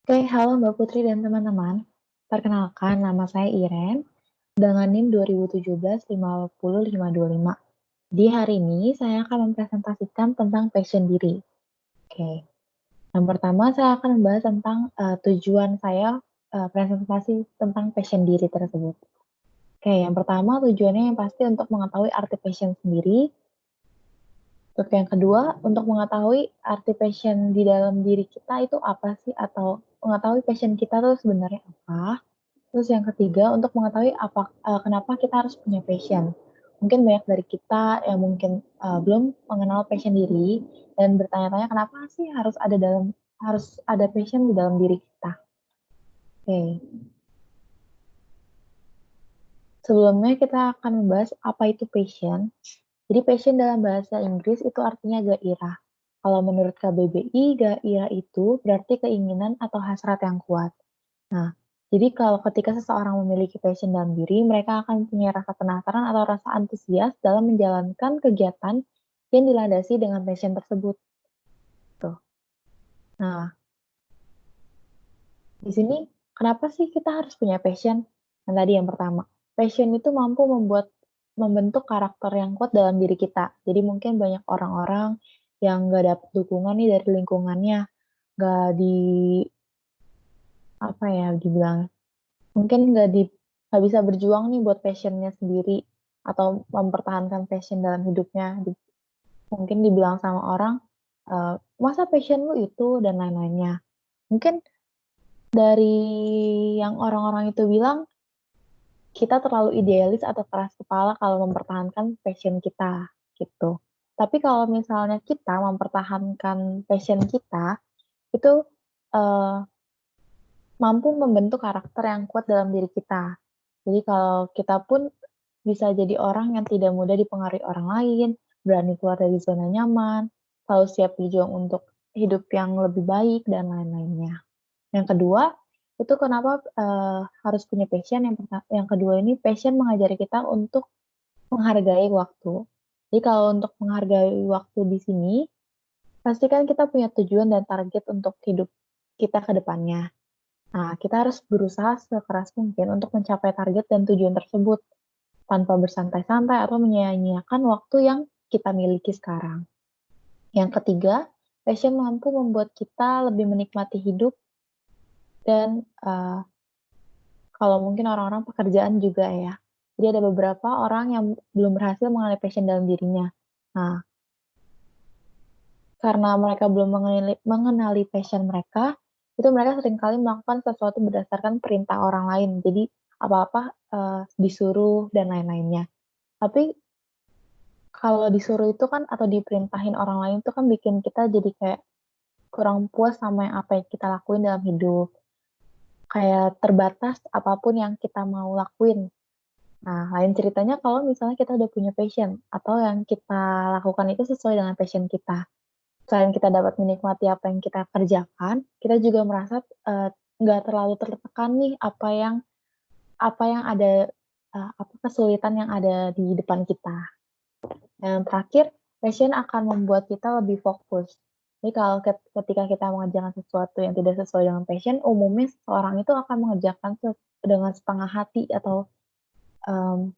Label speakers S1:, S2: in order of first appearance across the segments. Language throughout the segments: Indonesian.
S1: Oke, halo Mbak Putri dan teman-teman. Perkenalkan, nama saya Iren dengan NIM 2017 50525. Di hari ini saya akan mempresentasikan tentang passion diri. Oke, yang pertama saya akan membahas tentang tujuan saya presentasi tentang passion diri tersebut. Oke, yang pertama tujuannya yang pasti untuk mengetahui arti passion sendiri. Untuk yang kedua, untuk mengetahui arti passion di dalam diri kita itu apa sih, atau mengetahui passion kita tuh sebenarnya apa. Terus yang ketiga, untuk mengetahui kenapa kita harus punya passion. Mungkin banyak dari kita yang mungkin belum mengenal passion diri dan bertanya-tanya kenapa sih harus ada passion di dalam diri kita. Oke, sebelumnya kita akan membahas apa itu passion. Jadi passion dalam bahasa Inggris itu artinya gairah. Kalau menurut KBBI, gairah itu berarti keinginan atau hasrat yang kuat. Nah, jadi kalau ketika seseorang memiliki passion dalam diri, mereka akan punya rasa penasaran atau rasa antusias dalam menjalankan kegiatan yang dilandasi dengan passion tersebut. Tuh. Nah, di sini kenapa sih kita harus punya passion? Yang tadi yang pertama, passion itu mampu membentuk karakter yang kuat dalam diri kita. Jadi mungkin banyak orang-orang yang nggak dapat dukungan nih dari lingkungannya, nggak di apa ya dibilang mungkin nggak bisa berjuang nih buat passion-nya sendiri, atau mempertahankan passion dalam hidupnya. Mungkin dibilang sama orang, "Masa passion lu itu?" Dan lain-lainnya. Mungkin dari yang orang-orang itu bilang, kita terlalu idealis atau keras kepala kalau mempertahankan passion kita, gitu. Tapi kalau misalnya kita mempertahankan passion kita, itu, eee, mampu membentuk karakter yang kuat dalam diri kita. Jadi kalau kita pun bisa jadi orang yang tidak mudah dipengaruhi orang lain, berani keluar dari zona nyaman, selalu siap berjuang untuk hidup yang lebih baik, dan lain-lainnya. Yang kedua, itu kenapa, harus punya passion, yang kedua ini passion mengajari kita untuk menghargai waktu. Jadi kalau untuk menghargai waktu di sini, pastikan kita punya tujuan dan target untuk hidup kita ke depannya. Nah, kita harus berusaha sekeras mungkin untuk mencapai target dan tujuan tersebut, tanpa bersantai-santai atau menyia-nyiakan waktu yang kita miliki sekarang. Yang ketiga, passion mampu membuat kita lebih menikmati hidup dan, kalau mungkin orang-orang pekerjaan juga ya. Jadi ada beberapa orang yang belum berhasil mengenali passion dalam dirinya. Nah, karena mereka belum mengenali passion mereka, itu mereka seringkali melakukan sesuatu berdasarkan perintah orang lain. Jadi apa-apa, disuruh dan lain-lainnya. Tapi kalau disuruh itu kan atau diperintahin orang lain itu kan bikin kita jadi kayak kurang puas sama yang apa yang kita lakuin dalam hidup. Kayak terbatas apapun yang kita mau lakuin. Nah, lain ceritanya kalau misalnya kita udah punya passion atau yang kita lakukan itu sesuai dengan passion kita. Selain kita dapat menikmati apa yang kita kerjakan, kita juga merasa, nggak terlalu tertekan nih apa yang ada, apa kesulitan yang ada di depan kita. Yang terakhir, passion akan membuat kita lebih fokus. Jadi kalau ketika kita mengerjakan sesuatu yang tidak sesuai dengan passion, umumnya seseorang itu akan mengerjakan dengan setengah hati atau, mmm,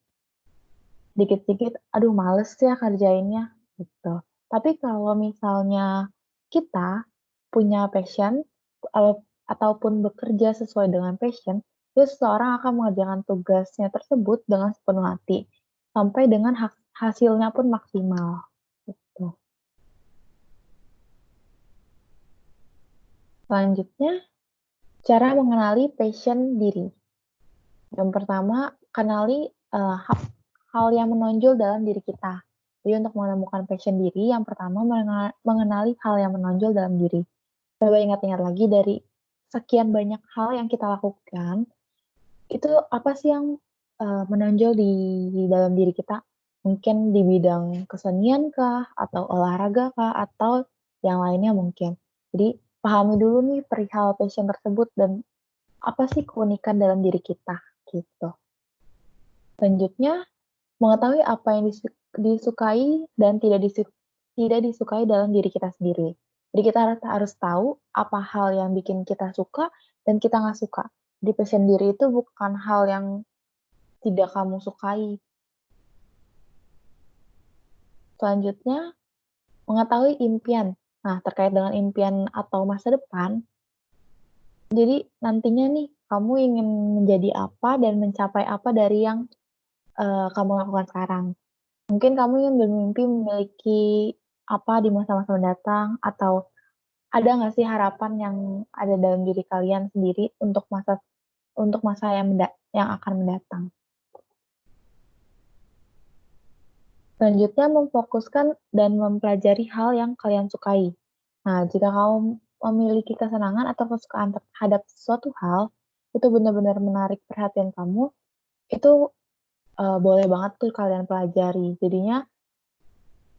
S1: dikit-dikit, "Aduh males ya kerjainnya," gitu. Tapi kalau misalnya kita punya passion, eee, ataupun bekerja sesuai dengan passion, itu seseorang akan mengerjakan tugasnya tersebut dengan sepenuh hati, sampai dengan hasilnya pun maksimal, gitu. Selanjutnya, cara mengenali passion diri. Yang pertama, kenali, hal yang menonjol dalam diri kita. Jadi untuk menemukan passion diri, yang pertama mengenali hal yang menonjol dalam diri. Coba ingat-ingat lagi dari sekian banyak hal yang kita lakukan, itu apa sih yang, menonjol di dalam diri kita? Mungkin di bidang kesenian kah? Atau olahraga kah? Atau yang lainnya mungkin. Jadi pahami dulu nih perihal passion tersebut dan apa sih keunikan dalam diri kita, gitu. Selanjutnya, mengetahui apa yang disukai dan tidak disukai dalam diri kita sendiri. Jadi kita harus tahu apa hal yang bikin kita suka dan kita nggak suka. Jadi passion diri itu bukan hal yang tidak kamu sukai. Selanjutnya, mengetahui impian. Nah, terkait dengan impian atau masa depan, jadi nantinya nih kamu ingin menjadi apa dan mencapai apa dari yang, kamu lakukan sekarang. Mungkin kamu ingin bermimpi memiliki apa di masa-masa mendatang, atau ada nggak sih harapan yang ada dalam diri kalian sendiri untuk masa yang akan mendatang. Selanjutnya, memfokuskan dan mempelajari hal yang kalian sukai. Nah, jika kamu memiliki kesenangan atau kesukaan terhadap suatu hal, itu benar-benar menarik perhatian kamu, itu, boleh banget tuh kalian pelajari. Jadinya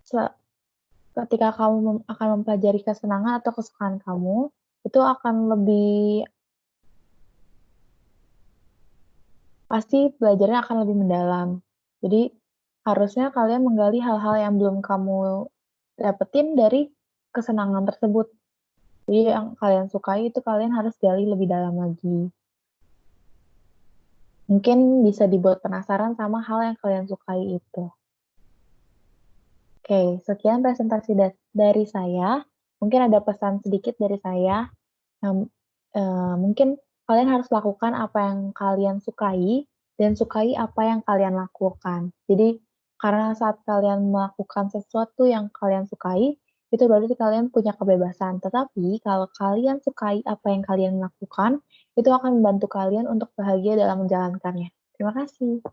S1: se ketika kamu akan mempelajari kesenangan atau kesukaan kamu, itu akan lebih pasti belajarnya akan lebih mendalam. Jadi, harusnya kalian menggali hal-hal yang belum kamu dapetin dari kesenangan tersebut. Jadi yang kalian sukai itu kalian harus gali lebih dalam lagi. Mungkin bisa dibuat penasaran sama hal yang kalian sukai itu. Oke, sekian presentasi dari saya. Mungkin ada pesan sedikit dari saya yang, mungkin kalian harus lakukan apa yang kalian sukai dan sukai apa yang kalian lakukan. Jadi, karena saat kalian melakukan sesuatu yang kalian sukai, itu berarti kalian punya kebebasan. Tetapi kalau kalian sukai apa yang kalian lakukan, itu akan membantu kalian untuk bahagia dalam menjalankannya. Terima kasih.